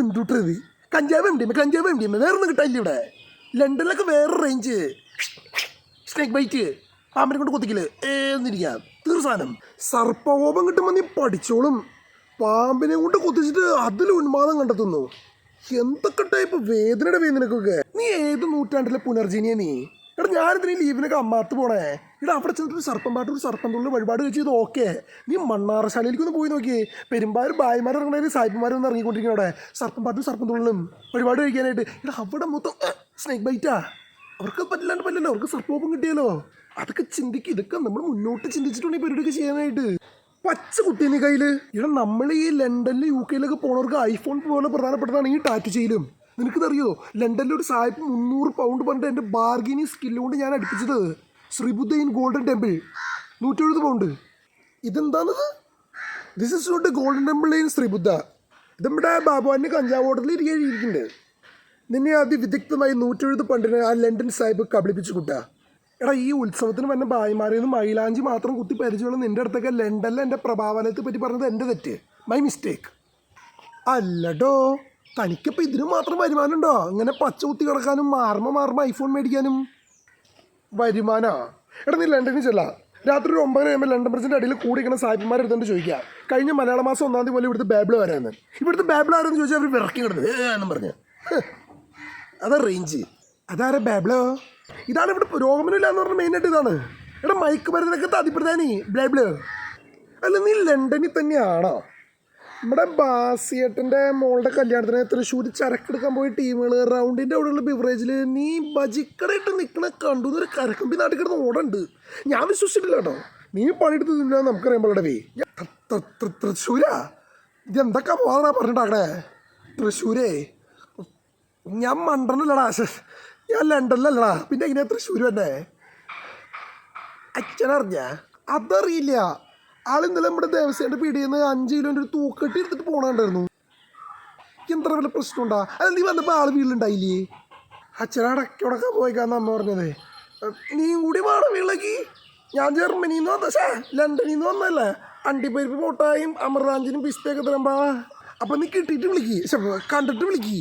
എന്തുട്ടത് കഞ്ചാവ് M D M വേറെ ഒന്നും കിട്ടാനില്ല ഇവിടെ. ലണ്ടനിലൊക്കെ വേറെ റേഞ്ച്. സ്നേക്ക് ബൈറ്റ് പാമ്പിനെ കൊണ്ട് കൊത്തിക്കല് എന്നിരിക്കാം തീർസാനം. സർപ്പകോപം കിട്ടുമ്പോൾ നീ പഠിച്ചോളും. പാമ്പിനെ കൊണ്ട് കൊത്തിച്ചിട്ട് അതിൽ ഉന്മാദം കണ്ടെത്തുന്നു. എന്തൊക്കെ ടൈപ്പ് വേദനക്കൊക്കെ. നീ ഏത് നൂറ്റാണ്ടിലെ പുനർജീനിയ നീ? എടാ ഞാനിതിന് ലീവിനൊക്കെ അമ്മാത്ത് പോണേ. ഇവിടെ അവിടെ ചെന്നിട്ട് സർപ്പം പാട്ട് ഒരു സർപ്പം തുള്ളി വഴിപാട് കഴിച്ചത് ഓക്കെ. നീ മണ്ണാറശാലയിലേക്കൊന്ന് പോയി നോക്കിയേ. പെരുമ്പാരും ഭായിമാർ ഇറങ്ങണേൽ സായിപ്പന്മാരൊന്നും ഇറങ്ങിക്കൊണ്ടിരിക്കണം അവിടെ സർപ്പം പാട്ടും സർപ്പം തുള്ളിലും വഴിപാട് കഴിക്കാനായിട്ട്. ഇവിടെ അവിടെ മൊത്തം സ്നേക്ക് ബൈറ്റാ. അവർക്ക് പറ്റില്ലല്ലോ, അവർക്ക് സർപ്പോപ്പം കിട്ടിയല്ലോ. അതൊക്കെ ചിന്തിക്കും. ഇതൊക്കെ നമ്മൾ മുന്നോട്ട് ചിന്തിച്ചിട്ടുണ്ട് ഈ പരിപാടിയൊക്കെ ചെയ്യാനായിട്ട്. പച്ച കുത്തി നീ കയ്യിൽ. ഇവിടെ നമ്മൾ ഈ ലണ്ടനിൽ യു കെയിലൊക്കെ പോണവർക്ക് ഐഫോൺ പോലെ പ്രധാനപ്പെട്ടതാണ് ഈ ടാറ്റു ചെയ്യലും. നിനക്കതറിയോ? ലണ്ടനിൽ ഒരു സായിപ്പ് 300 പൗണ്ട് പറഞ്ഞിട്ട് എൻ്റെ ബാർഗിനിങ് സ്കില്ല് കൊണ്ട് ഞാൻ അടുപ്പിച്ചത്. Sribuddha in golden temple 170 pound. ഇതെന്താണത്? This is not a golden temple in Sribuddha. ഇത് നമ്മുടെ ബാബുവിൻ്റെ കഞ്ചാവ് ഹോട്ടലിൽ ഇരിക്കുന്നുണ്ട്. നിന്നെ അതിവിദഗ്ധമായി 170 പൗണ്ടിന് ആ ലണ്ടൻ സാഹിബ് കബളിപ്പിച്ചു കൂട്ടാ. എടാ ഈ ഉത്സവത്തിന് വന്ന ഭായിമാരെന്ന് മൈലാഞ്ചി മാത്രം കുത്തി പരിചയമുള്ള നിൻ്റെ അടുത്തൊക്കെ ലണ്ടനിൽ എൻ്റെ പ്രഭാവലത്തെ പറ്റി പറഞ്ഞത് എൻ്റെ തെറ്റ്, മൈ മിസ്റ്റേക്ക്. അല്ലടോ, തനിക്കിപ്പോൾ ഇതിന് മാത്രം വരുമാനമുണ്ടോ? ഇങ്ങനെ പച്ച കുത്തി കിടക്കാനും മാറുമ്പോൾ ഐഫോൺ മേടിക്കാനും വരുമാനാ? എടാ നീ ലണ്ടനിൽ ചെല്ല. രാത്രി ഒരു 9 കഴിയുമ്പോൾ ലണ്ടൻ ബ്രിഡ്ജിൻ്റെ അടിയിൽ കൂടിക്കുന്ന സാഹിബന്മാരെ എടുത്തുകൊണ്ട് ചോദിക്കുക, കഴിഞ്ഞ മലയാള മാസം 1-ാം തീയതി പോലെ ഇവിടുത്തെ ബാബിൾ വരാമെന്ന്. ഇവിടുത്തെ ബാബിൾ ആരെന്ന് ചോദിച്ചാൽ അവർ വിറക്കി കിടന്നത് എന്നും പറഞ്ഞ്. അതാ റേഞ്ച്. അതാരാ ബാബിളോ? ഇതാണ് ഇവിടെ പുരോഗമനമില്ല എന്ന് പറഞ്ഞാൽ മെയിനായിട്ട് ഇതാണ്. എടാ മയക്ക് മരുന്നൊക്കെ അതിപ്രധാനി ബാബിള്. അല്ല നീ ലണ്ടനിൽ തന്നെയാണോ? നമ്മുടെ ബാസിയേട്ടൻ്റെ മോളുടെ കല്യാണത്തിന് തൃശ്ശൂർ ചരക്കെടുക്കാൻ പോയി ടീമുകൾ റൗണ്ടിൻ്റെ അവിടെയുള്ള ബിവറേജിൽ നീ ബജിക്കടയിട്ട് നിൽക്കണ കണ്ടു എന്നൊരു കരക്കമ്പി നാട്ടിൽ കിടന്ന് ഓടുണ്ട്. ഞാൻ വിശ്വസിച്ചിട്ടില്ല കേട്ടോ. നീ പണിയെടുത്തില്ല നമുക്കറിയാമ്പോടെ വേ. തൃശ്ശൂരാ? ഇതെന്തൊക്കെ പോകാനാ പറഞ്ഞിട്ടാക്കണേ? തൃശ്ശൂരേ ഞാൻ മണ്ടനല്ലടാ, ഞാൻ ലണ്ടനിലല്ലടാ, പിന്നെ എങ്ങനെയാ തൃശ്ശൂർ തന്നെ? അച്ഛനറിഞ്ഞ? അതറിയില്ല. ആളിന്നലെ നമ്മുടെ ദേവസ്വൻ്റെ പീടിയിൽ നിന്ന് 5 കിലോൻ്റെ ഒരു തൂക്കെട്ടി എടുത്തിട്ട് പോകണുണ്ടായിരുന്നു. എത്ര വല്ല പ്രശ്നമുണ്ടാ? അത് നീ വന്നപ്പോൾ ആൾ വീട്ടിലുണ്ടായില്ലേ? അച്ഛനടക്കൊടക്കെ പോയിക്കാന്ന് അമ്മ പറഞ്ഞത്. നീയും കൂടി വേണം വീട്ടിലേക്ക്. ഞാൻ ജർമ്മനിയിൽ നിന്ന് വന്ന ലണ്ടനിൽ നിന്ന് വന്നല്ലേ. അണ്ടിപ്പരിപ്പ് പൊട്ടായും അമർറാഞ്ചിനും പിസ്തയൊക്കെ തരുമ്പോൾ അപ്പം നീ കിട്ടിയിട്ട് വിളിക്ക്, കണ്ടിട്ട് വിളിക്ക്.